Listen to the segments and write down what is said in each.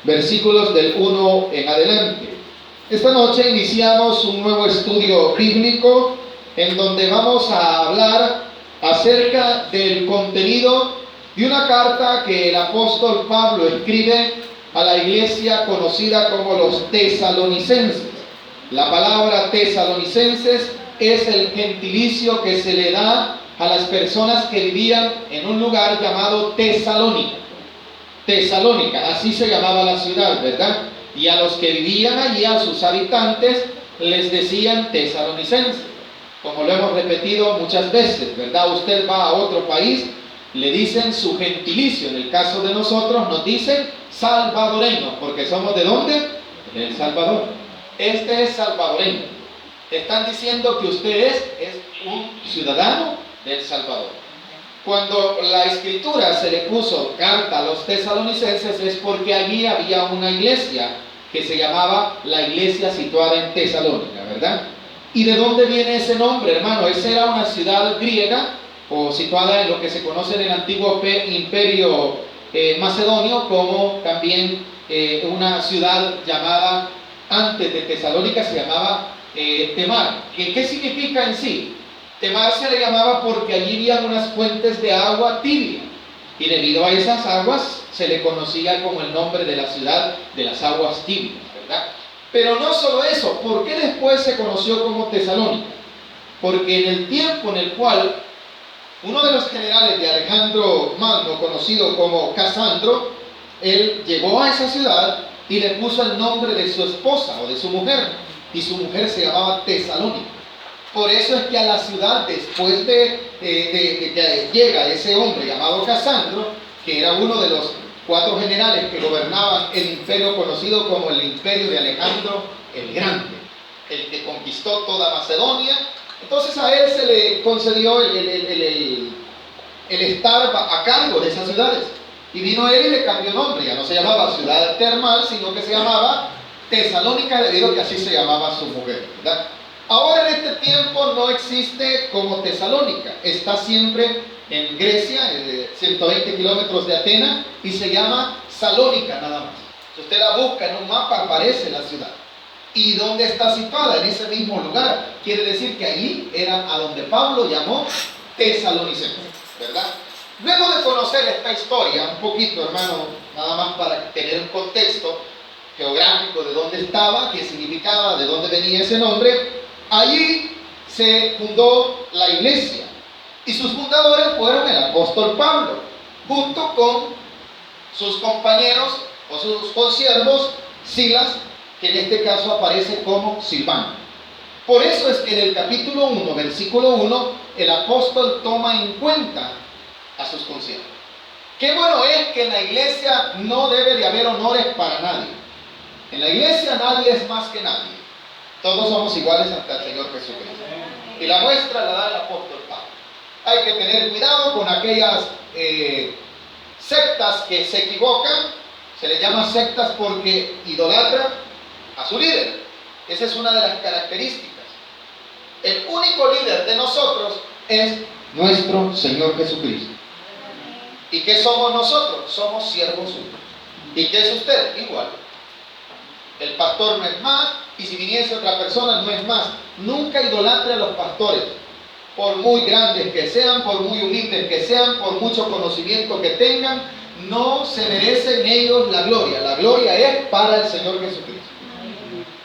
versículos del 1 en adelante. Esta noche iniciamos un nuevo estudio bíblico en donde vamos a hablar acerca del contenido de una carta que el apóstol Pablo escribe a la iglesia conocida como los tesalonicenses. La palabra tesalonicenses es el gentilicio que se le da a las personas que vivían en un lugar llamado Tesalónica. Tesalónica, así se llamaba la ciudad, ¿verdad? Y a los que vivían allí, a sus habitantes, les decían tesalonicenses. Como lo hemos repetido muchas veces, ¿verdad? Usted va a otro país, le dicen su gentilicio. En el caso de nosotros nos dicen salvadoreños, porque somos ¿de dónde? De El Salvador. Este es salvadoreño. Están diciendo que usted es un ciudadano de El Salvador. Cuando la escritura se le puso carta a los tesalonicenses es porque allí había una iglesia que se llamaba la iglesia situada en Tesalónica, ¿verdad? ¿Y de dónde viene ese nombre, hermano? Esa era una ciudad griega o situada en lo que se conoce en el antiguo imperio macedonio, como también una ciudad llamada, antes de Tesalónica se llamaba Temar. ¿Qué significa en sí? Temar se le llamaba porque allí había unas fuentes de agua tibia, y debido a esas aguas se le conocía como el nombre de la ciudad de las aguas tibias, ¿verdad? Pero no solo eso, ¿por qué después se conoció como Tesalónica? Porque en el tiempo en el cual uno de los generales de Alejandro Magno, conocido como Casandro, él llegó a esa ciudad y le puso el nombre de su esposa o de su mujer, y su mujer se llamaba Tesalónica. Por eso es que a la ciudad, después de que llega ese hombre llamado Casandro, que era uno de los 4 generales que gobernaban el imperio conocido como el imperio de Alejandro el Grande, el que conquistó toda Macedonia. Entonces a él se le concedió el estar a cargo de esas ciudades. Y vino él y le cambió nombre. Ya no se llamaba ciudad termal, sino que se llamaba Tesalónica, debido a que así se llamaba su mujer, ¿verdad? Ahora en este tiempo no existe como Tesalónica, está siempre en Grecia, 120 kilómetros de Atenas, y se llama Salónica nada más. Si usted la busca en un mapa aparece la ciudad. ¿Y dónde está situada? En ese mismo lugar. Quiere decir que allí era a donde Pablo llamó Tesalonicenses, ¿verdad? Luego de conocer esta historia, un poquito, hermano, nada más para tener un contexto geográfico de dónde estaba, qué significaba, de dónde venía ese nombre, allí se fundó la iglesia y sus fundadores fueron el apóstol Pablo, junto con sus compañeros o sus consiervos, Silas, que en este caso aparece como Silvano. Por eso es que en el capítulo 1, versículo 1, el apóstol toma en cuenta a sus consiervos. Qué bueno es que en la iglesia no debe de haber honores para nadie. En la iglesia nadie es más que nadie. Todos somos iguales ante el Señor Jesucristo. Y la muestra la da el apóstol Pablo. Hay que tener cuidado con aquellas sectas que se equivocan. Se les llama sectas porque idolatran a su líder. Esa es una de las características. El único líder de nosotros es nuestro Señor Jesucristo. ¿Y qué somos nosotros? Somos siervos suyos. ¿Y qué es usted? Igual. El pastor no es más, y si viniese otra persona no es más. Nunca idolatre a los pastores, por muy grandes que sean, por muy humildes que sean, por mucho conocimiento que tengan, no se merecen ellos la gloria. La gloria es para el Señor Jesucristo.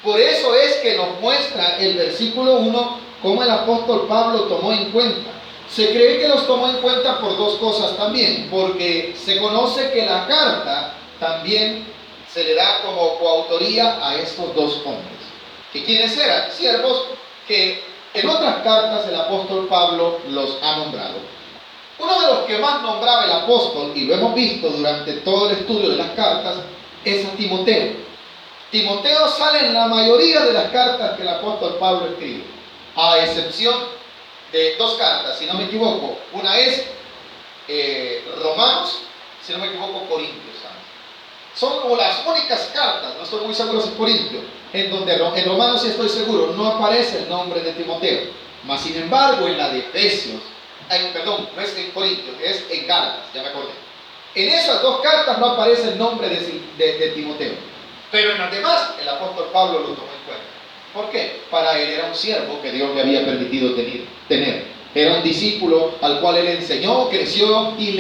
Por eso es que nos muestra el versículo 1 cómo el apóstol Pablo tomó en cuenta. Se cree que los tomó en cuenta por 2 cosas también, porque se conoce que la carta también se le da como coautoría a estos 2 hombres. ¿Y quiénes eran? Siervos que en otras cartas el apóstol Pablo los ha nombrado. Uno de los que más nombraba el apóstol, y lo hemos visto durante todo el estudio de las cartas, es a Timoteo. Timoteo sale en la mayoría de las cartas que el apóstol Pablo escribe, a excepción de 2 cartas, si no me equivoco. Una es Romanos, si no me equivoco, Corintios. Son las únicas cartas, no estoy muy seguro si es Corintio, en donde en Romanos sí estoy seguro, no aparece el nombre de Timoteo. Mas sin embargo en la de Efesios, no es en Corintios, es en Gálatas, ya me acordé. En esas dos cartas no aparece el nombre de Timoteo, pero en las demás el apóstol Pablo lo tomó en cuenta. ¿Por qué? Para él era un siervo que Dios le había permitido tener. Era un discípulo al cual él enseñó, creció y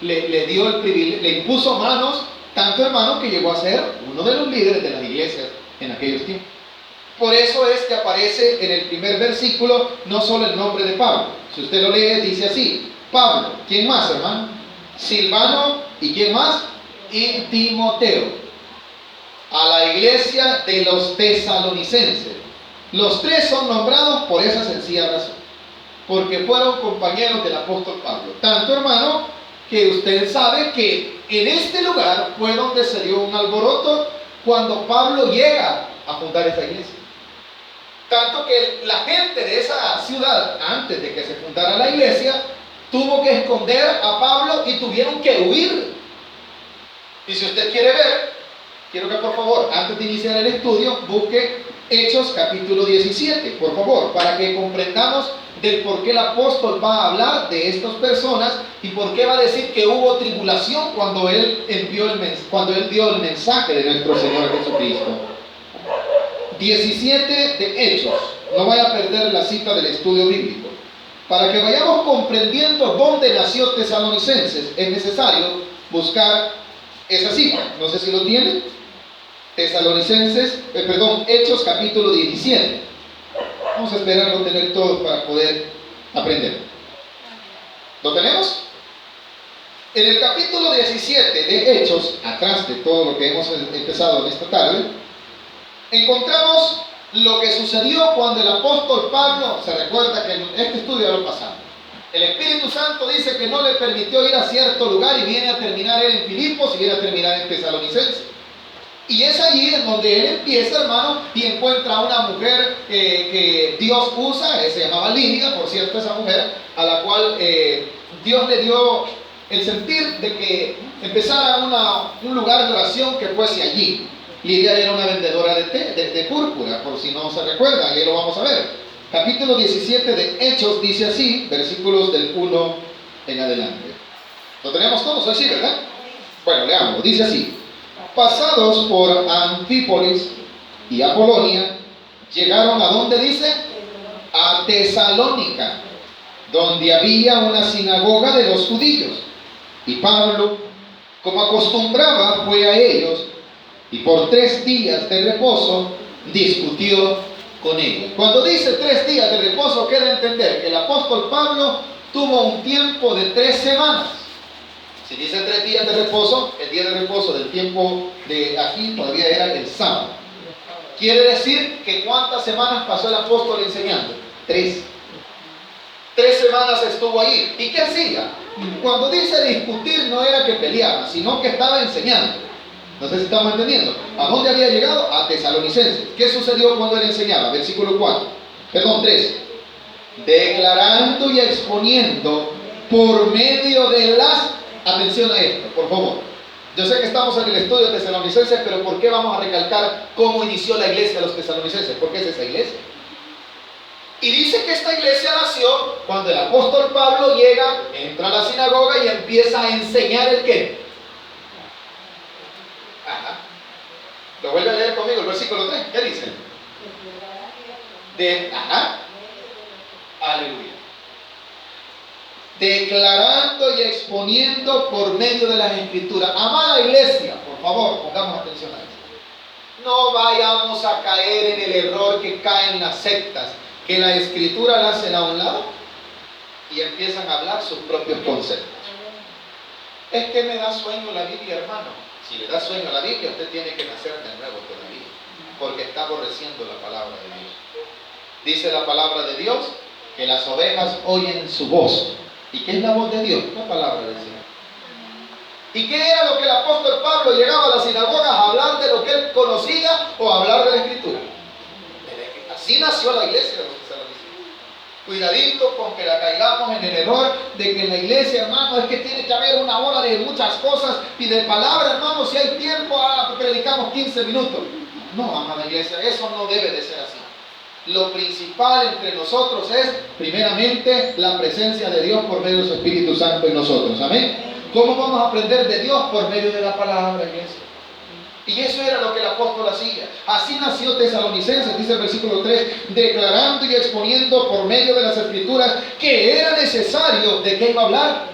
le dio el privilegio, le impuso manos, tanto hermano que llegó a ser uno de los líderes de las iglesias en aquellos tiempos. Por eso es que aparece en el primer versículo no solo el nombre de Pablo. Si usted lo lee, dice así: Pablo, ¿quién más, hermano? Silvano, ¿y quién más? Y Timoteo, a la iglesia de los tesalonicenses. Los tres son nombrados por esa sencilla razón, porque fueron compañeros del apóstol Pablo. Tanto, hermano, que usted sabe que en este lugar fue donde se dio un alboroto cuando Pablo llega a fundar esa iglesia. Tanto que la gente de esa ciudad, antes de que se fundara la iglesia, tuvo que esconder a Pablo y tuvieron que huir. Y si usted quiere ver, quiero que por favor, antes de iniciar el estudio, busque Hechos capítulo 17, por favor, para que comprendamos del por qué el apóstol va a hablar de estas personas y por qué va a decir que hubo tribulación cuando él dio el mensaje de nuestro Señor Jesucristo. 17 de Hechos, no vaya a perder la cita del estudio bíblico. Para que vayamos comprendiendo dónde nació Tesalonicenses, es necesario buscar esa cita. No sé si lo tienen. Hechos capítulo 17. Vamos a esperar no tener todo para poder aprender. ¿Lo tenemos? En el capítulo 17 de Hechos, atrás de todo lo que hemos empezado en esta tarde, encontramos lo que sucedió cuando el apóstol Pablo, se recuerda que en este estudio lo pasamos, el Espíritu Santo dice que no le permitió ir a cierto lugar y viene a terminar él en Filipos y viene a terminar en Tesalonicenses. Y es allí en donde él empieza, hermano, y encuentra a una mujer que Dios usa, se llamaba Lidia, por cierto, esa mujer, a la cual Dios le dio el sentir de que empezara un lugar de oración que fuese allí. Lidia era una vendedora de púrpura, por si no se recuerda, y ahí lo vamos a ver. Capítulo 17 de Hechos dice así, versículos del 1 en adelante. ¿Lo tenemos todos hoy, sí, verdad? Bueno, leamos, dice así: pasados por Anfípolis y Apolonia, llegaron a ¿dónde dice? A Tesalónica, donde había una sinagoga de los judíos. Y Pablo, como acostumbraba, fue a ellos y por 3 días de reposo discutió con ellos. Cuando dice 3 días de reposo, quiere entender que el apóstol Pablo tuvo un tiempo de 3 semanas. Si dice 3 días de reposo, el día de reposo del tiempo de aquí todavía era el sábado. Quiere decir que ¿cuántas semanas pasó el apóstol enseñando? 3. 3 semanas estuvo ahí. ¿Y qué hacía? Cuando dice discutir, no era que peleaba, sino que estaba enseñando. No sé si estamos entendiendo. ¿A dónde había llegado? A Tesalonicenses. ¿Qué sucedió cuando él enseñaba? Versículo 3. Declarando y exponiendo por medio de las... Atención a esto, por favor. Yo sé que estamos en el estudio de Tesalonicenses, pero ¿por qué vamos a recalcar cómo inició la iglesia de los tesalonicenses? ¿Por qué es esa iglesia? Y dice que esta iglesia nació cuando el apóstol Pablo llega, entra a la sinagoga y empieza a enseñar el qué. Ajá. Lo vuelve a leer conmigo, el versículo 3. ¿Qué dice? Aleluya. Declarando y exponiendo por medio de las escrituras. Amada iglesia, por favor, pongamos atención a esto. No vayamos a caer en el error que caen las sectas, que la escritura la hacen a un lado y empiezan a hablar sus propios conceptos. Es que me da sueño la Biblia, hermano. Si le da sueño a la Biblia, usted tiene que nacer de nuevo todavía, porque está aborreciendo la palabra de Dios. Dice la palabra de Dios que las ovejas oyen su voz. ¿Y qué es la voz de Dios? La palabra del Señor. ¿Y qué era lo que el apóstol Pablo llegaba a las sinagogas a hablar de lo que él conocía o a hablar de la escritura? Así nació la iglesia de los tesalonicenses. Cuidadito con que la caigamos en el error de que la iglesia, hermano, es que tiene que haber una hora de muchas cosas y de palabra, hermano. Si hay tiempo, predicamos 15 minutos. No, amada iglesia, eso no debe de ser así. Lo principal entre nosotros es, primeramente, la presencia de Dios por medio de su Espíritu Santo en nosotros. Amén. ¿Cómo vamos a aprender de Dios? Por medio de la palabra, iglesia. Y eso era lo que el apóstol hacía. Así nació Tesalonicenses, dice el versículo 3, declarando y exponiendo por medio de las escrituras que era necesario. ¿De qué iba a hablar?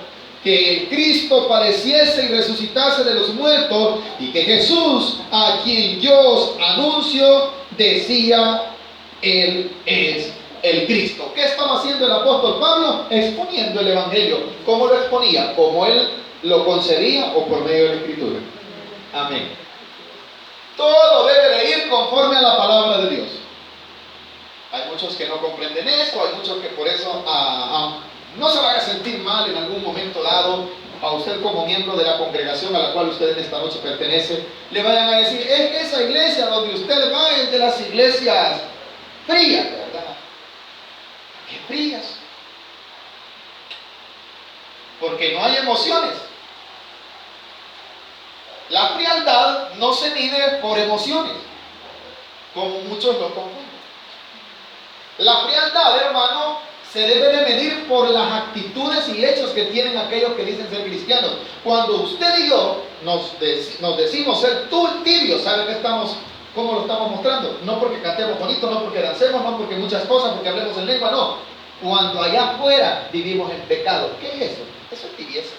Que el Cristo padeciese y resucitase de los muertos, y que Jesús, a quien yo os anuncio, decía, Él es el Cristo. ¿Qué estaba haciendo el apóstol Pablo? Exponiendo el Evangelio. ¿Cómo lo exponía? ¿Como él lo concebía o por medio de la Escritura? Amén. Todo debe de ir conforme a la palabra de Dios. Hay muchos que no comprenden esto, hay muchos que por eso no se van a sentir mal en algún momento dado. A usted como miembro de la congregación a la cual usted en esta noche pertenece, le vayan a decir, es que esa iglesia donde usted va es de las iglesias frías, ¿verdad? ¿Qué frías? Porque no hay emociones. La frialdad no se mide por emociones, como muchos lo confunden. La frialdad, hermano, se debe de medir por las actitudes y hechos que tienen aquellos que dicen ser cristianos. Cuando usted y yo nos decimos ser tibios, ¿sabe cómo lo estamos mostrando? No porque cantemos bonito, no porque dancemos, no porque muchas cosas, porque hablemos en lengua, no. Cuando allá afuera vivimos en pecado. ¿Qué es eso? Eso es tibieza.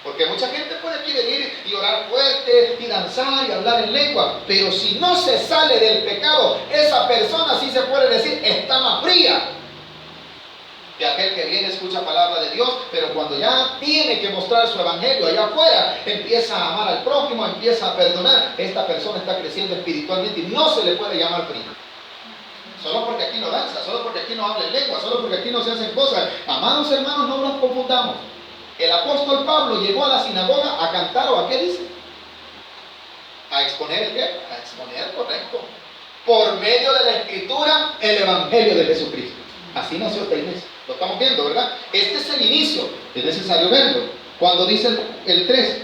Porque mucha gente puede aquí venir y orar fuerte y danzar y hablar en lengua, pero si no se sale del pecado, esa persona sí se puede decir está más fría que aquel que viene, escucha palabra de Dios, pero cuando ya tiene que mostrar su evangelio allá afuera, empieza a amar al prójimo, empieza a perdonar, esta persona está creciendo espiritualmente y no se le puede llamar fría. Solo porque aquí no danza, solo porque aquí no habla en lengua, solo porque aquí no se hacen cosas. Amados hermanos, no nos confundamos. El apóstol Pablo llegó a la sinagoga a cantar, ¿o a qué dice? A exponer el qué? A exponer, correcto. Por medio de la escritura, el evangelio de Jesucristo. Así nació esta iglesia. Lo estamos viendo, ¿verdad? Este es el inicio. Es necesario verlo. Cuando dice el 3,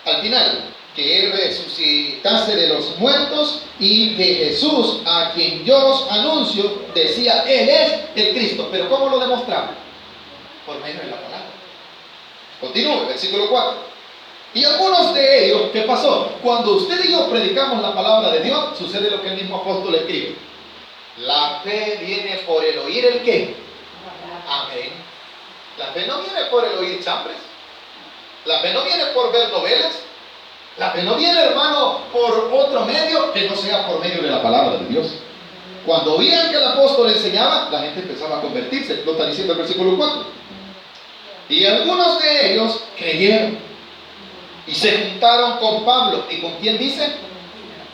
al final, que Él resucitase de los muertos y que Jesús, a quien yo os anuncio, decía, Él es el Cristo. Pero ¿cómo lo demostraba? Por medio de la palabra. Continúe, versículo 4. Y algunos de ellos, ¿qué pasó? Cuando usted y yo predicamos la palabra de Dios, sucede lo que el mismo apóstol escribe. La fe viene por el oír el qué. Amén. La fe no viene por el oír chambres. La fe no viene por ver novelas. La fe no viene, hermano, por otro medio que no sea por medio de la palabra de Dios. Cuando oían que el apóstol enseñaba, la gente empezaba a convertirse. Lo está diciendo el versículo 4. Y algunos de ellos creyeron y se juntaron con Pablo. ¿Y con quién dice?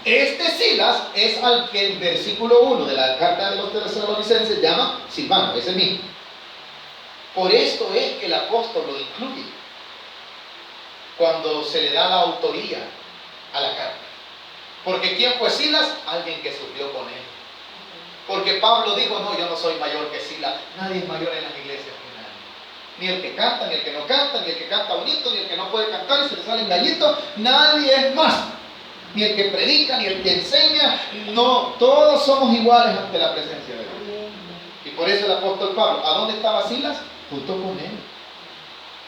Este Silas es al que el versículo 1 de la carta de los Tesalonicenses llama Silvano, es el mismo. Por esto es que el apóstol lo incluye cuando se le da la autoría a la carta. Porque ¿quién fue Silas? Alguien que sufrió con él. Porque Pablo dijo, no, yo no soy mayor que Silas. Nadie es mayor en las iglesias que nadie. Ni el que canta, ni el que no canta, ni el que canta bonito, ni el que no puede cantar y se le salen gallitos. Nadie es más. Ni el que predica, ni el que enseña. No, todos somos iguales ante la presencia de Dios. Y por eso el apóstol Pablo, ¿a dónde estaba Silas? Junto con él.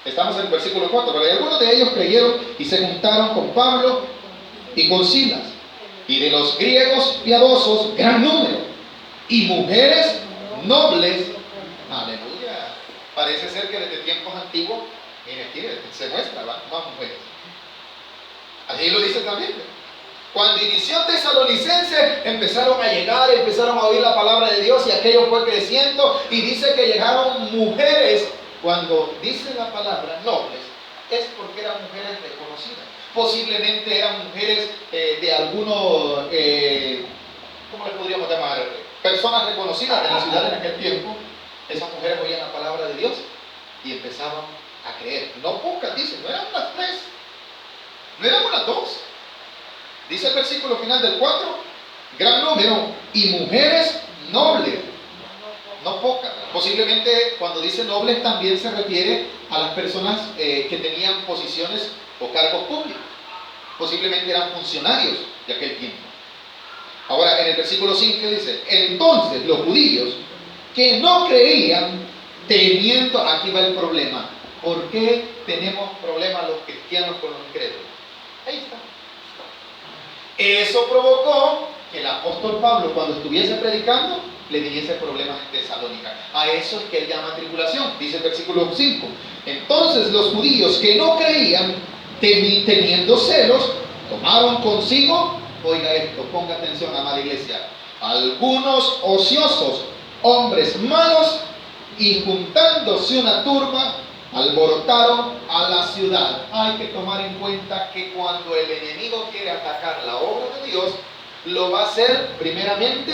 Estamos en el versículo 4. Pero algunos de ellos creyeron y se juntaron con Pablo y con Silas. Y de los griegos piadosos, gran número. Y mujeres nobles. Aleluya. Parece ser que desde tiempos antiguos, mire aquí se muestra, ¿va? Más mujeres. Allí lo dice también. Cuando inició Tesalonicenses, empezaron a llegar, empezaron a oír la palabra de Dios y aquello fue creciendo. Y dice que llegaron mujeres. Cuando dice la palabra nobles, es porque eran mujeres reconocidas. Posiblemente eran mujeres de algunos, ¿cómo les podríamos llamar? Personas reconocidas de la ciudad en aquel tiempo. Esas mujeres oían la palabra de Dios y empezaban a creer. No pocas, dice, no eran unas 3, no eran unas 2. Dice el versículo final del 4, gran número y mujeres nobles. No pocas. Posiblemente cuando dice nobles también se refiere a las personas que tenían posiciones o cargos públicos. Posiblemente eran funcionarios de aquel tiempo. Ahora en el versículo 5 dice, entonces los judíos que no creían, temiendo, aquí va el problema, ¿Por qué tenemos problemas los cristianos con los incrédulos? Ahí está. Eso provocó que el apóstol Pablo, cuando estuviese predicando, le viniese problemas en Tesalónica. A eso es que él llama tribulación, dice el versículo 5. Entonces los judíos que no creían, teniendo celos, tomaron consigo, oiga esto, ponga atención, amada iglesia, algunos ociosos, hombres malos, y juntándose una turba, alborotaron a la ciudad. Hay que tomar en cuenta que cuando el enemigo quiere atacar la obra de Dios, lo va a hacer primeramente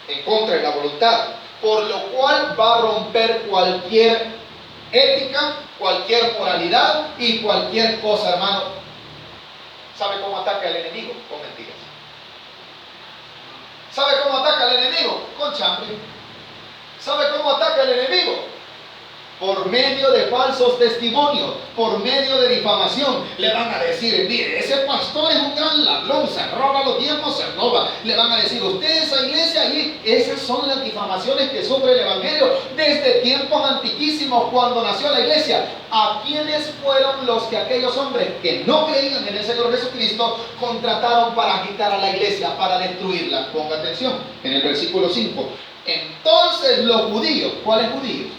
en contra de la voluntad, por lo cual va a romper cualquier ética, cualquier moralidad y cualquier cosa, hermano. ¿Sabe cómo ataca el enemigo? Con mentiras. ¿Sabe cómo ataca el enemigo? Con chambre. ¿Sabe cómo ataca el enemigo? Por medio de falsos testimonios, por medio de difamación. Le van a decir, mire, ese pastor es un gran ladrón, se roba los diezmos, se roba. Le van a decir, usted esa iglesia, y esas son las difamaciones que sufre el evangelio desde tiempos antiquísimos, cuando nació la iglesia. ¿A quiénes fueron los que aquellos hombres que no creían en el Señor Jesucristo contrataron para agitar a la iglesia, para destruirla? Ponga atención, en el versículo 5. Entonces los judíos, ¿cuáles judíos?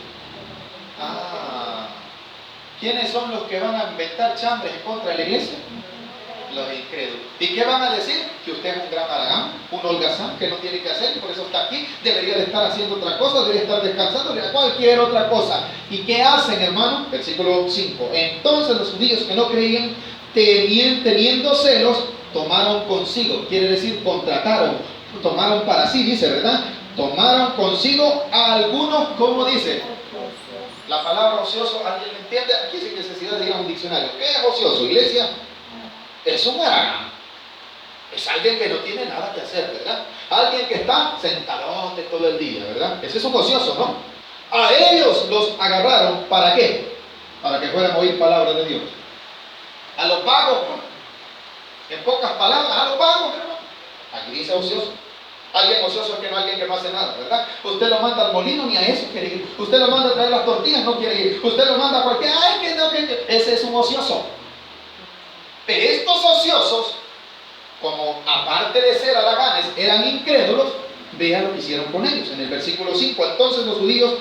¿Quiénes son los que van a inventar chambres en contra de la iglesia? Los incrédulos. ¿Y qué van a decir? Que usted es un gran haragán, un holgazán que no tiene que hacer y por eso está aquí, debería de estar haciendo otra cosa, debería estar descansando, debería cualquier otra cosa. ¿Y qué hacen, hermano? Versículo 5. Entonces los judíos que no creían, teniendo celos, tomaron consigo, quiere decir contrataron, tomaron para sí, dice, ¿verdad? Tomaron consigo a algunos, ¿cómo dice? La palabra ocioso, ¿alguien lo entiende? Aquí sin necesidad de ir a un diccionario. ¿Qué es ocioso, iglesia? Es un haragán. Es alguien que no tiene nada que hacer, ¿verdad? Alguien que está sentadote todo el día, ¿verdad? Ese es un ocioso, ¿no? A ellos los agarraron, ¿para qué? Para que fueran a oír palabras de Dios. A los vagos, en pocas palabras, a los vagos, hermano. Aquí dice ocioso. Alguien ocioso es que no alguien que no hace nada, ¿verdad? Usted lo manda al molino, ni a eso quiere ir. Usted lo manda a traer las tortillas, no quiere ir. Usted lo manda a cualquier, ay, que no, que ese es un ocioso. Pero estos ociosos, como aparte de ser haraganes, eran incrédulos, vean lo que hicieron con ellos. En el versículo 5, entonces los judíos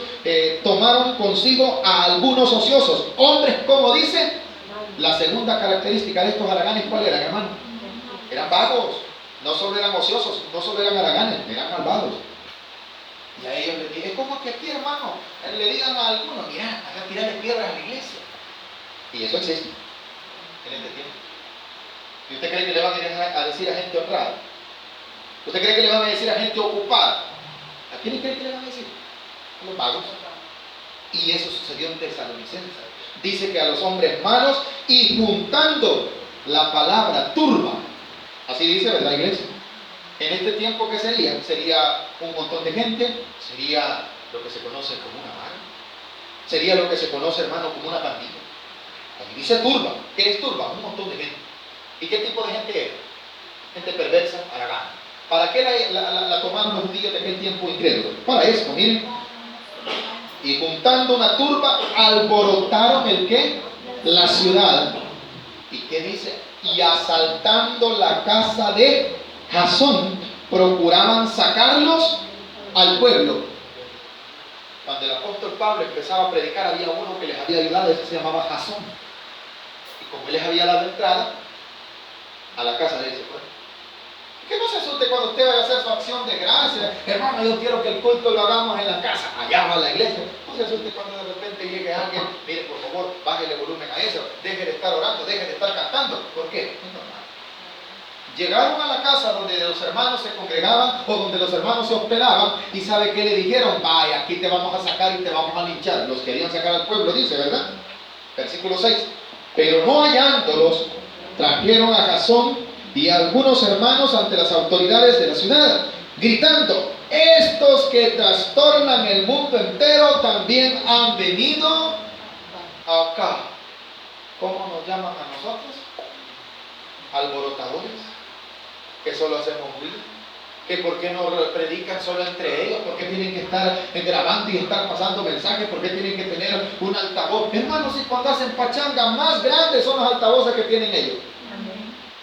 tomaron consigo a algunos ociosos, hombres, como dice, la segunda característica de estos haraganes, ¿cuál era, hermano? Eran vagos. No solo eran ociosos, no solo eran haraganes, eran malvados. Y a ellos les dije, es como que aquí, hermano, le digan a algunos, mira, hagan tirarle piedras a la iglesia. Y eso existe en este tiempo. ¿Y usted cree que le van a decir a gente honrada? ¿Usted cree que le van a decir a gente ocupada? ¿A quién cree que le van a decir? A los vagos. Y eso sucedió en Tesalonicenses. Dice que a los hombres malos, y juntando la palabra turba. Así dice, ¿verdad, iglesia? En este tiempo, ¿qué sería? Sería un montón de gente, sería lo que se conoce como una banda, sería lo que se conoce, hermano, como una pandilla. Aquí dice turba. ¿Qué es turba? Un montón de gente. ¿Y qué tipo de gente es? Gente perversa, haragana. ¿Para qué la tomaron los judíos de aquel tiempo incrédulo? Para esto, miren. Y juntando una turba, alborotaron ¿el qué? La ciudad. ¿Y qué dice? Y asaltando la casa de Jasón, procuraban sacarlos al pueblo. Cuando el apóstol Pablo empezaba a predicar, había uno que les había ayudado, ese se llamaba Jasón. Y como él les había dado entrada a la casa de ese pueblo. Que no se asuste cuando usted vaya a hacer su acción de gracia. Hermano, yo quiero que el culto lo hagamos en la casa. Allá va la iglesia. No se asuste cuando de repente llegue alguien. Mire, por favor, bájele volumen a eso. Deje de estar orando, deje de estar cantando. ¿Por qué? Es normal. Llegaron a la casa donde los hermanos se congregaban o donde los hermanos se hospedaban. ¿Y sabe qué le dijeron? Vaya, aquí te vamos a sacar y te vamos a linchar. Los querían sacar al pueblo, dice, ¿verdad? Versículo 6. Pero no hallándolos, trajeron a Jasón y algunos hermanos ante las autoridades de la ciudad, gritando, estos que trastornan el mundo entero también han venido acá. ¿Cómo nos llaman a nosotros? Alborotadores, que solo hacemos ruido. que por qué no predican solo entre ellos, por qué tienen que estar grabando y estar pasando mensajes, por qué tienen que tener un altavoz. Hermanos, y cuando hacen pachanga, más grandes son los altavoces que tienen ellos.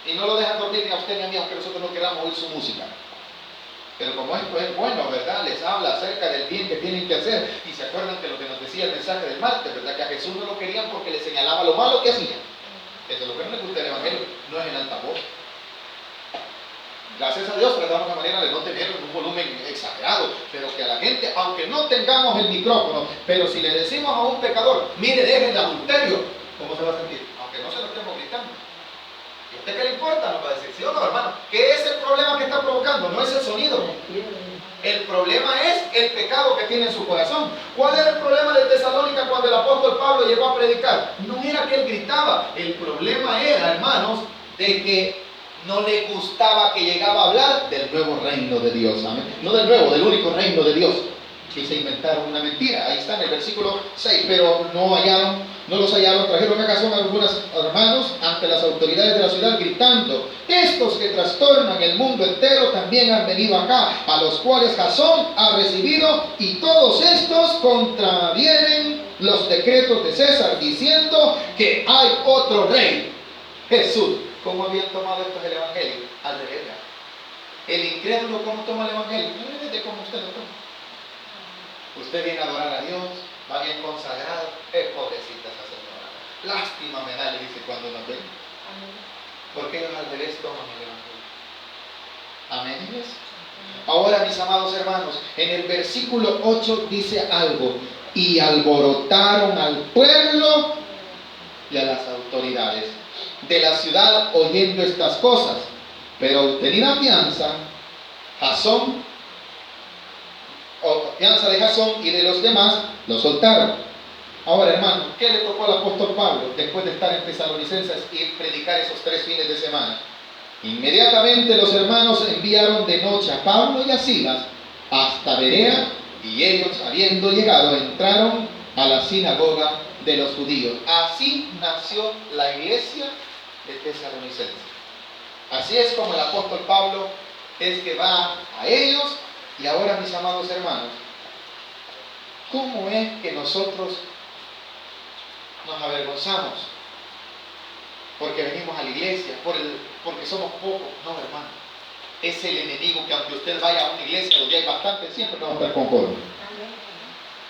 Y no lo dejan dormir ni a usted ni a mí, aunque nosotros no queramos oír su música. Pero como esto es bueno, ¿verdad? Les habla acerca del bien que tienen que hacer. Y se acuerdan de lo que nos decía el mensaje del martes, ¿verdad? Que a Jesús no lo querían porque le señalaba lo malo que hacía. Eso es lo que no les gusta del Evangelio, no es el altavoz. Gracias a Dios tratamos de manera de no tener un volumen exagerado, pero que a la gente, aunque no tengamos el micrófono, pero si le decimos a un pecador, mire, deje el adulterio, ¿cómo se va a sentir? Aunque no se lo estemos gritando. ¿Y a usted qué le importa? Nos va a decir, ¿sí o no, hermano? ¿Qué es el problema que está provocando? No es el sonido. El problema es el pecado que tiene en su corazón. ¿Cuál era el problema de Tesalónica cuando el apóstol Pablo llegó a predicar? No era que él gritaba, el problema era, hermanos, de que no le gustaba que llegaba a hablar del nuevo reino de Dios. Amén. No del nuevo, del único reino de Dios. Y se inventaron una mentira. Ahí está en el versículo 6. Pero no los hallaron, trajeron a Jasón algunos hermanos ante las autoridades de la ciudad gritando: estos que trastornan el mundo entero también han venido acá, a los cuales Jasón ha recibido, y todos estos contravienen los decretos de César, diciendo que hay otro rey, Jesús. ¿Cómo habían tomado estos el Evangelio? Al revés. El incrédulo, ¿cómo toma el Evangelio? No es de cómo usted lo toma. Usted viene a adorar a Dios, va bien consagrado, es pobrecita esa señora. Lástima me da, le dice cuando nos ven. Porque ellos al revés toman el Evangelio. Amén. Ahora, mis amados hermanos, en el versículo 8 dice algo: y alborotaron al pueblo y a las autoridades de la ciudad oyendo estas cosas, pero obtenida fianza de Jasón y de los demás, lo soltaron. Ahora, hermano, ¿qué le tocó al apóstol Pablo después de estar en Tesalonicenses y predicar esos 3 fines de semana? Inmediatamente los hermanos enviaron de noche a Pablo y a Silas hasta Berea, y ellos, habiendo llegado, entraron a la sinagoga de los judíos. Así nació la iglesia de Tesalonicenses. Así es como el apóstol Pablo es que va a ellos. Y ahora, mis amados hermanos, ¿cómo es que nosotros nos avergonzamos? Porque venimos a la iglesia, porque somos pocos. No, hermano, es el enemigo que aunque usted vaya a una iglesia donde hay bastante, siempre no va a estar conforme.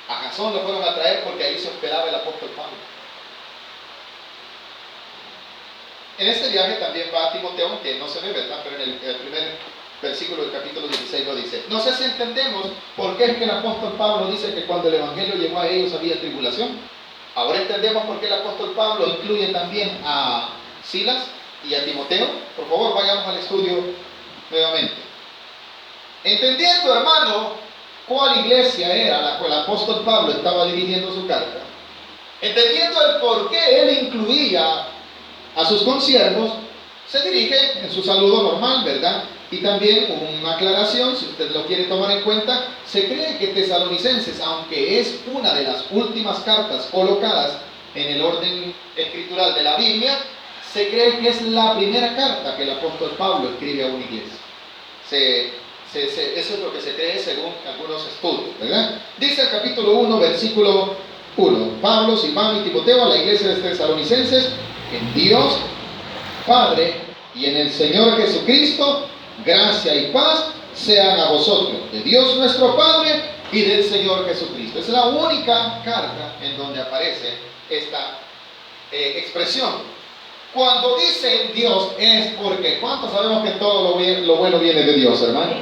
A Jasón lo fueron a traer porque ahí se hospedaba el apóstol Pablo. En este viaje también va Timoteo, aunque no se ve, ¿verdad? Pero en el primer versículo del capítulo 16 lo dice. No sé si entendemos por qué es que el apóstol Pablo dice que cuando el evangelio llegó a ellos había tribulación. Ahora entendemos por qué el apóstol Pablo incluye también a Silas y a Timoteo. Por favor, vayamos al estudio nuevamente. Entendiendo, hermano, cuál iglesia era a la cual el apóstol Pablo estaba dirigiendo su carta, entendiendo el por qué él incluía a sus consiervos, se dirige en su saludo normal, ¿verdad? Y también una aclaración, si usted lo quiere tomar en cuenta, se cree que Tesalonicenses, aunque es una de las últimas cartas colocadas en el orden escritural de la Biblia, se cree que es la primera carta que el apóstol Pablo escribe a una iglesia. Eso es lo que se cree según algunos estudios, ¿verdad? Dice el capítulo 1, versículo 1: Pablo, Silvano y Timoteo, a la iglesia de Tesalonicenses, en Dios Padre y en el Señor Jesucristo, gracia y paz sean a vosotros, de Dios nuestro Padre y del Señor Jesucristo. Es la única carta en donde aparece esta expresión. Cuando dice en Dios es porque, ¿cuántos sabemos que todo lo bueno viene de Dios, hermano?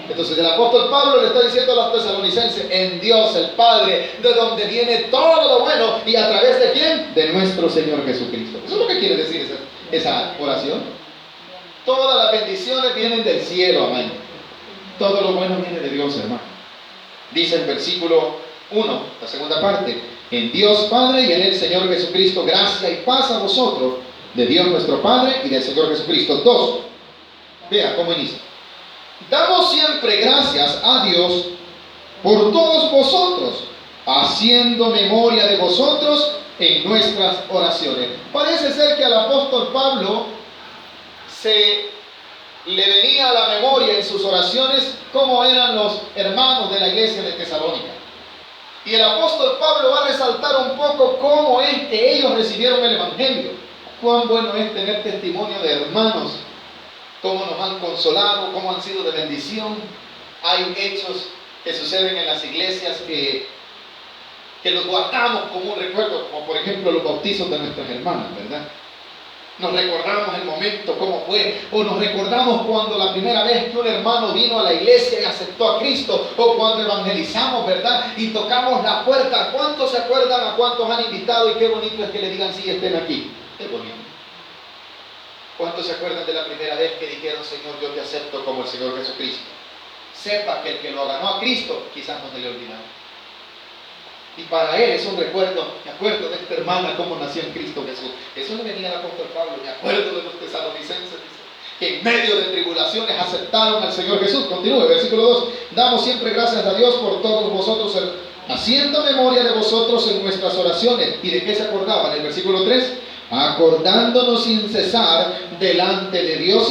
Entonces el apóstol Pablo le está diciendo a los tesalonicenses: en Dios el Padre, de donde viene todo lo bueno, y a través de ¿quién? De nuestro Señor Jesucristo. Eso es lo que quiere decir esa oración. Todas las bendiciones vienen del cielo, amén. Todo lo bueno viene de Dios, hermano. Dice el versículo 1, la segunda parte: en Dios Padre y en el Señor Jesucristo, gracia y paz a vosotros, de Dios nuestro Padre y del Señor Jesucristo. 2. Vea cómo inicia: damos siempre gracias a Dios por todos vosotros, haciendo memoria de vosotros en nuestras oraciones. Parece ser que al apóstol Pablo se le venía a la memoria en sus oraciones cómo eran los hermanos de la iglesia de Tesalónica. Y el apóstol Pablo va a resaltar un poco cómo es que ellos recibieron el Evangelio. Cuán bueno es tener testimonio de hermanos, cómo nos han consolado, cómo han sido de bendición. Hay hechos que suceden en las iglesias que los guardamos como un recuerdo, como por ejemplo los bautizos de nuestras hermanas, ¿verdad? Nos recordamos el momento, cómo fue, o nos recordamos cuando la primera vez que un hermano vino a la iglesia y aceptó a Cristo, o cuando evangelizamos, ¿verdad? Y tocamos la puerta. ¿Cuántos se acuerdan a cuántos han invitado? Y qué bonito es que le digan, sí, estén aquí. Es bonito. ¿Cuántos se acuerdan de la primera vez que dijeron, Señor, yo te acepto como el Señor Jesucristo? Sepa que el que lo ganó a Cristo, quizás no se le olvidó. Y para él es un recuerdo. Me acuerdo de esta hermana, cómo nació en Cristo Jesús. Eso le venía al apóstol Pablo. Me acuerdo de los tesalonicenses, dice, que en medio de tribulaciones aceptaron al Señor Jesús. Continúe, versículo 2. Damos siempre gracias a Dios por todos vosotros, haciendo memoria de vosotros en nuestras oraciones. ¿Y de qué se acordaban? El versículo 3. Acordándonos sin cesar delante de Dios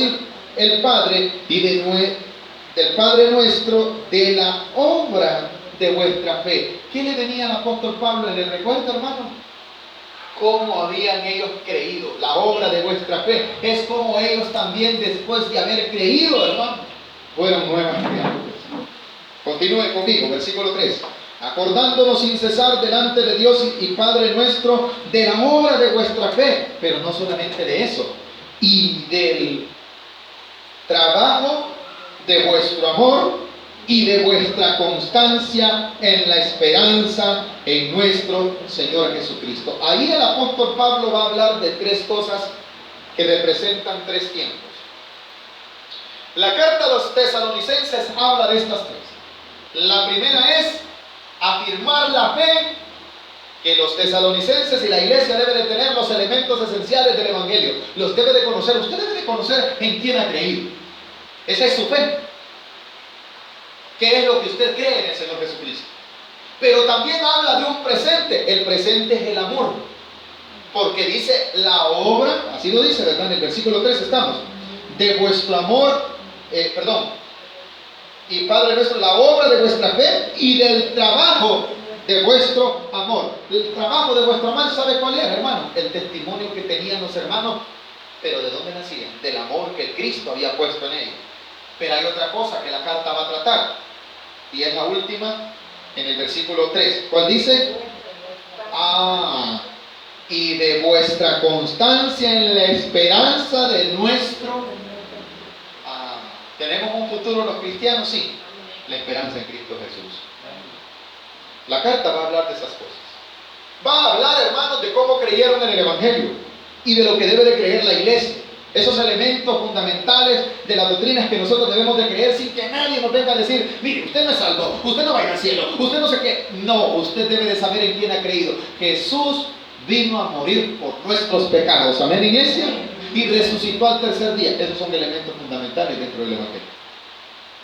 el Padre y del Padre nuestro, de la obra de vuestra fe. ¿Qué le venía al apóstol Pablo en el recuerdo, hermano? Cómo habían ellos creído. La obra de vuestra fe es como ellos también, después de haber creído, hermano, fueron nuevas criaturas. Continúe conmigo, versículo 3. Acordándonos sin cesar delante de Dios y Padre nuestro de la obra de vuestra fe, pero no solamente de eso, y del trabajo de vuestro amor y de vuestra constancia en la esperanza en nuestro Señor Jesucristo. Ahí el apóstol Pablo va a hablar de tres cosas que representan tres tiempos. La carta a los tesalonicenses habla de estas tres. La primera es afirmar la fe que los tesalonicenses y la iglesia deben de tener, los elementos esenciales del Evangelio. Los debe de conocer. Usted debe de conocer en quién ha creído. Esa es su fe. ¿Qué es lo que usted cree en el Señor Jesucristo? Pero también habla de un presente. El presente es el amor. Porque dice la obra, así lo dice, ¿verdad? En el versículo 3 estamos. De vuestro amor, y Padre nuestro, la obra de vuestra fe y del trabajo de vuestro amor. El trabajo de vuestro amor, ¿sabe cuál era, hermano? El testimonio que tenían los hermanos. ¿Pero de dónde nacían? Del amor que Cristo había puesto en ellos. Pero hay otra cosa que la carta va a tratar, y es la última, en el versículo 3. ¿Cuál dice? Y de vuestra constancia en la esperanza de nuestro... ¿Tenemos un futuro los cristianos? Sí. La esperanza en Cristo Jesús. La carta va a hablar de esas cosas. Va a hablar, hermanos, de cómo creyeron en el Evangelio y de lo que debe de creer la iglesia. Esos elementos fundamentales de las doctrinas que nosotros debemos de creer sin que nadie nos venga a decir, mire, usted no es salvo, usted no va a ir al cielo, usted no sé qué. No, usted debe de saber en quién ha creído. Jesús vino a morir por nuestros pecados. Amén, iglesia. Y resucitó al tercer día. Esos son elementos fundamentales dentro del Evangelio.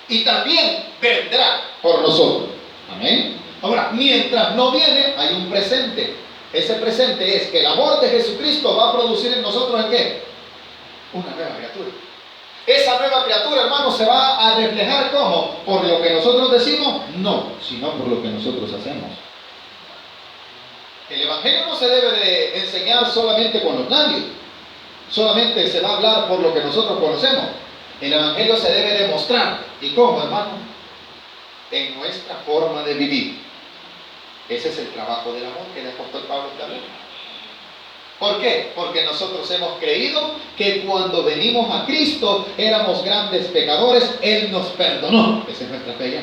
Y también vendrá por nosotros. Amén. Ahora, mientras no viene, hay un presente. Ese presente es que el amor de Jesucristo va a producir en nosotros ¿en qué? Una nueva criatura. Esa nueva criatura, hermanos, se va a reflejar ¿cómo? ¿Por lo que nosotros decimos? No, sino por lo que nosotros hacemos. El Evangelio no se debe de enseñar solamente con los labios. Solamente se va a hablar por lo que nosotros conocemos. El Evangelio se debe demostrar. ¿Y cómo, hermano? En nuestra forma de vivir. Ese es el trabajo del amor que el apóstol Pablo está hablando. ¿Por qué? Porque nosotros hemos creído que cuando venimos a Cristo éramos grandes pecadores, Él nos perdonó. Esa es nuestra fe ya.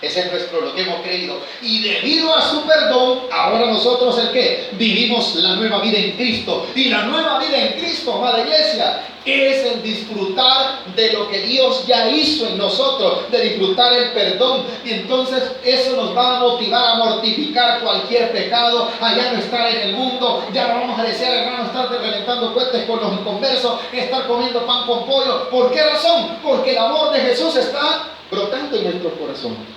Ese es nuestro lo que hemos creído. Y debido a su perdón, ahora nosotros ¿el qué? Vivimos la nueva vida en Cristo. Y la nueva vida en Cristo, amada iglesia, es el disfrutar de lo que Dios ya hizo en nosotros, de disfrutar el perdón. Y entonces eso nos va a motivar a mortificar cualquier pecado, a ya no estar en el mundo. Ya no vamos a desear, hermano, estar reventando cohetes con los inconversos, estar comiendo pan con pollo. ¿Por qué razón? Porque el amor de Jesús está brotando en nuestros corazones.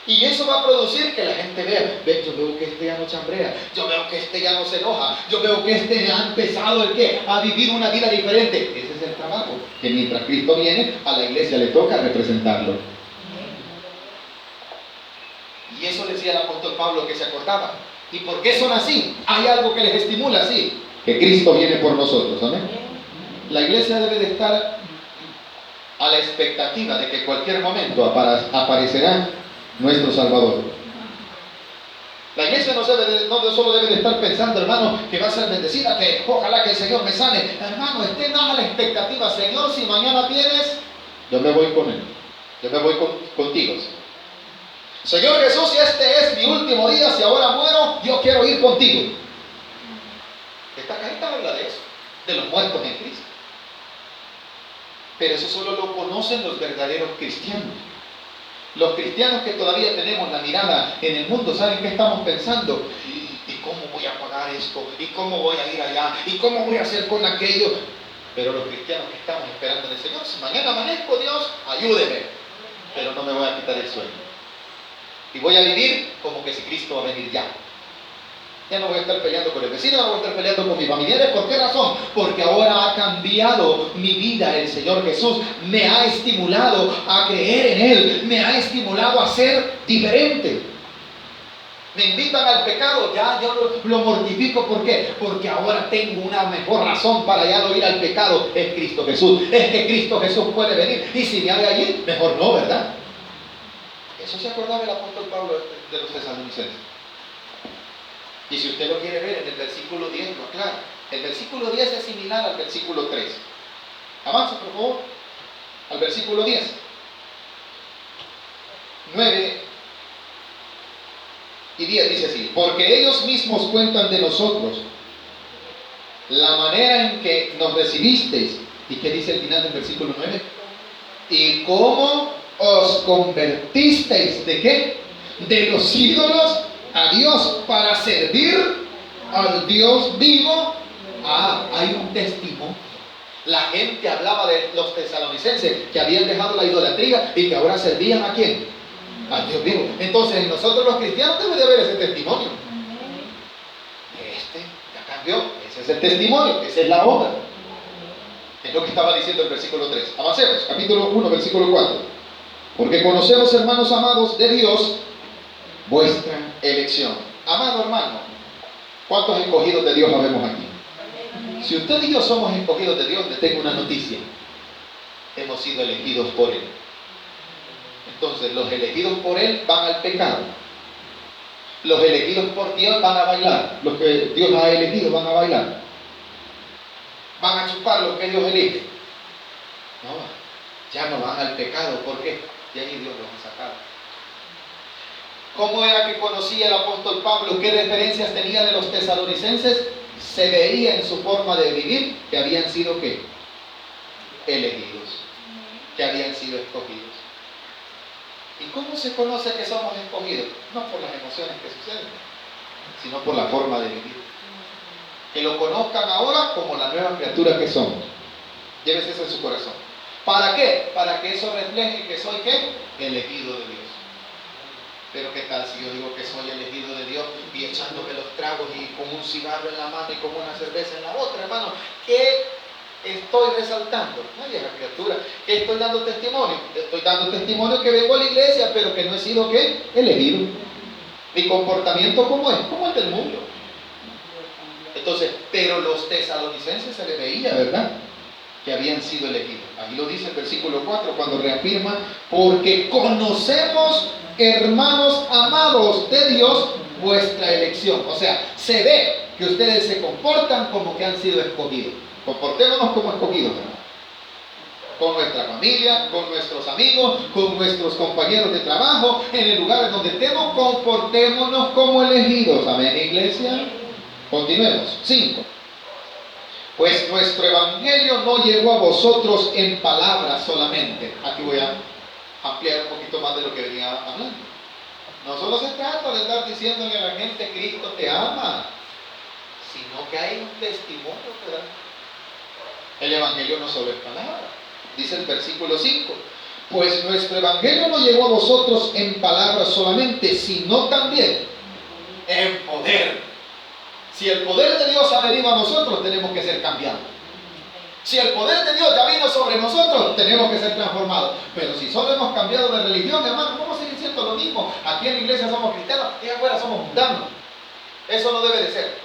Y eso va a producir que la gente vea, yo veo que este ya no chambrea, yo veo que este ya no se enoja, yo veo que este ya ha empezado ¿el qué? A vivir una vida diferente. Ese es es el trabajo, que mientras Cristo viene, a la iglesia le toca representarlo. Y eso decía el apóstol Pablo, que se acordaba. ¿Y por qué son así? Hay algo que les estimula así, que Cristo viene por nosotros, ¿amén? La iglesia debe de estar a la expectativa de que en cualquier momento aparecerá nuestro Salvador. La iglesia no solo debe de estar pensando, hermano, que va a ser bendecida, que ojalá que el Señor me sane. Hermano, esté más a la expectativa. Señor, si mañana tienes, yo me voy con Él. Yo me voy contigo. Señor Jesús, si este es mi último día, si ahora muero, yo quiero ir contigo. Esta carta habla de eso, de los muertos en Cristo. Pero eso solo lo conocen los verdaderos cristianos. Los cristianos que todavía tenemos la mirada en el mundo, ¿saben qué estamos pensando? ¿Y cómo voy a pagar esto? ¿Y cómo voy a ir allá? ¿Y cómo voy a hacer con aquello? Pero los cristianos que estamos esperando en el Señor, si mañana amanezco, Dios, ayúdeme. Pero no me voy a quitar el sueño. Y voy a vivir como que si Cristo va a venir ya. Ya no voy a estar peleando con el vecino, no voy a estar peleando con mis familiares. ¿Por qué razón? Porque ahora ha cambiado mi vida el Señor Jesús. Me ha estimulado a creer en Él. Me ha estimulado a ser diferente. Me invitan al pecado, ya yo lo mortifico. ¿Por qué? Porque ahora tengo una mejor razón para ya no ir al pecado. Es Cristo Jesús. Es que Cristo Jesús puede venir. Y si me haga allí, mejor no, ¿verdad? Eso se acordaba el apóstol Pablo de los tesalonicenses. Y si usted lo quiere ver en el versículo 10, lo aclara. El versículo 10 es similar al versículo 3. Avanza, por favor, al versículo 10. 9 y 10 dice así: porque ellos mismos cuentan de nosotros la manera en que nos recibisteis. ¿Y qué dice el final del versículo 9? Y cómo os convertisteis, ¿de qué? De los ídolos a Dios para servir al Dios vivo. Hay un testimonio. La gente hablaba de los tesalonicenses que habían dejado la idolatría y que ahora servían ¿a quién? Al Dios vivo. Entonces nosotros los cristianos debe de haber ese testimonio. Ya cambió. Ese es el testimonio, esa es la obra. Es lo que estaba diciendo el versículo 3. Avancemos, capítulo 1, versículo 4. Porque conocemos, hermanos amados de Dios, vuestra elección. Amado hermano, ¿cuántos escogidos de Dios habemos aquí? Si usted y yo somos escogidos de Dios, le tengo una noticia. Hemos sido elegidos por Él. Entonces, los elegidos por Él van al pecado. Los elegidos por Dios van a bailar. Los que Dios ha elegido van a bailar. Van a chupar lo que Dios elige. No, ya no van al pecado. ¿Por qué? Y ahí Dios los ha sacado. ¿Cómo era que conocía el apóstol Pablo? ¿Qué referencias tenía de los tesalonicenses? Se veía en su forma de vivir que habían sido ¿qué? Elegidos, que habían sido escogidos. ¿Y cómo se conoce que somos escogidos? No por las emociones que suceden, sino por la forma de vivir. Que lo conozcan ahora como la nueva criatura que somos. Llévese eso en su corazón. ¿Para qué? Para que eso refleje que soy ¿qué? Elegido de Dios. Pero ¿qué tal si yo digo que soy elegido de Dios y echándome los tragos y con un cigarro en la mano y con una cerveza en la otra, hermano? ¿Qué estoy resaltando? Una vieja criatura. ¿Qué estoy dando testimonio? Estoy dando testimonio que vengo a la iglesia, pero que no he sido ¿qué? Elegido. Mi comportamiento ¿cómo es? Como el del mundo. Entonces, pero los tesalonicenses se les veía, ¿verdad?, que habían sido elegidos. Ahí lo dice el versículo 4 cuando reafirma: porque conocemos, hermanos amados de Dios, vuestra elección. O sea, se ve que ustedes se comportan como que han sido escogidos. Comportémonos como escogidos, hermano. Con nuestra familia, con nuestros amigos, con nuestros compañeros de trabajo, en el lugar en donde estemos, comportémonos como elegidos. Amén, iglesia. Continuemos. 5. Pues nuestro evangelio no llegó a vosotros en palabras solamente. Aquí voy a ampliar un poquito más de lo que venía hablando. No solo se trata de estar diciéndole a la gente Cristo te ama, sino que hay un testimonio que da. El evangelio no solo es palabra. Dice el versículo 5: pues nuestro evangelio no llegó a vosotros en palabras solamente, sino también en poder. Si el poder de Dios ha venido a nosotros, tenemos que ser cambiados. Si el poder de Dios ya vino sobre nosotros, tenemos que ser transformados. Pero si solo hemos cambiado de religión, hermano, ¿cómo seguir siendo lo mismo? Aquí en la iglesia somos cristianos y afuera somos mundanos. Eso no debe de ser.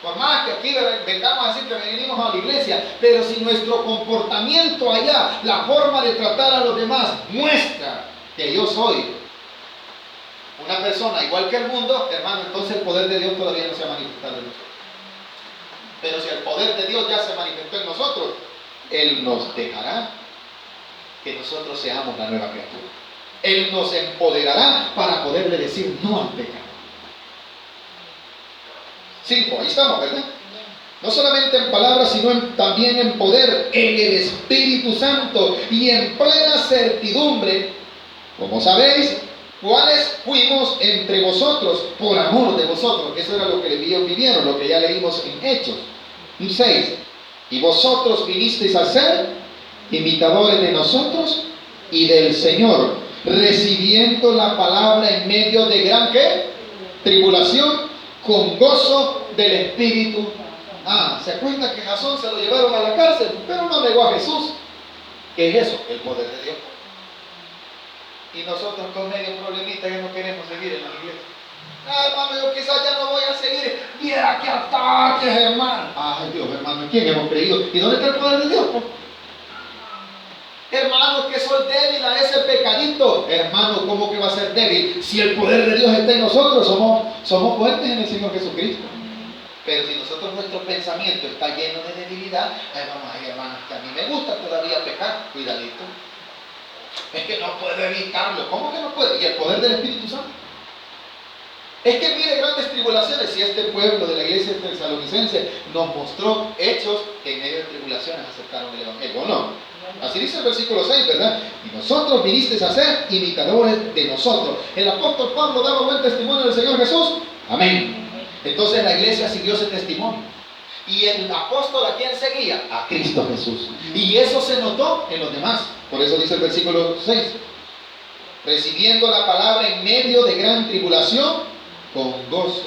Por más que aquí vengamos a decir que venimos a la iglesia, pero si nuestro comportamiento allá, la forma de tratar a los demás, muestra que yo soy una persona igual que el mundo, hermano, entonces el poder de Dios todavía no se ha manifestado en nosotros. Pero si el poder de Dios ya se manifestó en nosotros, Él nos dejará que nosotros seamos la nueva criatura. Él nos empoderará para poderle decir no al pecado. 5, ahí estamos, ¿verdad? No solamente en palabras, sino también en poder, en el Espíritu Santo y en plena certidumbre, como sabéis, cuáles fuimos entre vosotros por amor de vosotros. Eso era lo que ellos vivieron, lo que ya leímos en Hechos. 6. Y vosotros vinisteis a ser imitadores de nosotros y del Señor, recibiendo la palabra en medio de gran ¿qué? Tribulación, con gozo del Espíritu. ¿Se acuerda que Jasón se lo llevaron a la cárcel? Pero no negó a Jesús. ¿Qué es eso? El poder de Dios. Y nosotros con medio problemita que no queremos seguir en la iglesia. Hermano, yo quizás ya no voy a seguir. Mira qué ataques, hermano. Ay, Dios, hermano, ¿en quién hemos creído? ¿Y dónde está el poder de Dios? Hermano, que soy débil a ese pecadito. Hermano, ¿cómo que va a ser débil? Si el poder de Dios está en nosotros, somos fuertes en el Señor Jesucristo. Pero si nuestro pensamiento está lleno de debilidad, ay, hermanos, que a mí me gusta todavía pecar, cuidadito. Es que no puedo evitarlo. ¿Cómo que no puede? ¿Y el poder del Espíritu Santo? Es que mire grandes tribulaciones. Si este pueblo de la iglesia tesalonicense nos mostró hechos que en medio de tribulaciones aceptaron el Evangelio, ¿o no? Así dice el versículo 6, ¿verdad? Y nosotros vinisteis a ser imitadores de nosotros. El apóstol Pablo daba buen testimonio del Señor Jesús. Amén. Entonces la iglesia siguió ese testimonio. Y el apóstol, ¿a quién seguía? A Cristo Jesús. Y eso se notó en los demás. Por eso dice el versículo 6. Recibiendo la palabra en medio de gran tribulación, con gozo.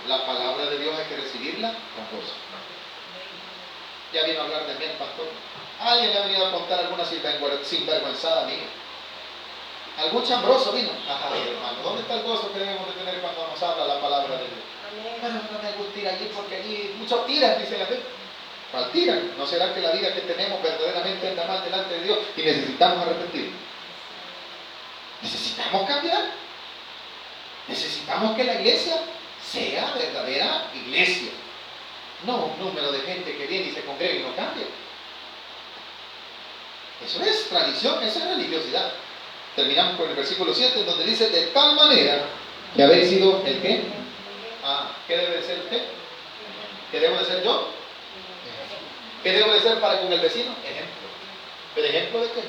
La palabra de Dios hay que recibirla con gozo. Ya vino a hablar de mí el pastor. Alguien le ha venido a contar alguna sinvergüenzada mía. Algún chambroso vino. Hermano, ¿dónde está el gozo que debemos de tener cuando nos habla la palabra de Dios? Pero no me gusta ir allí porque allí muchos tiran, dice la gente. ¿Cuál tiran? ¿No será que la vida que tenemos verdaderamente anda mal delante de Dios y necesitamos arrepentirnos? Necesitamos cambiar. Necesitamos que la iglesia sea verdadera iglesia. No un número de gente que viene y se congrega y no cambia. Eso es tradición, eso es religiosidad. Terminamos con el versículo 7, donde dice: de tal manera que habéis sido el qué. ¿Qué debe de ser usted? ¿Qué debo de ser yo? ¿Qué debo de ser para con el vecino? Ejemplo. ¿Pero ejemplo de qué?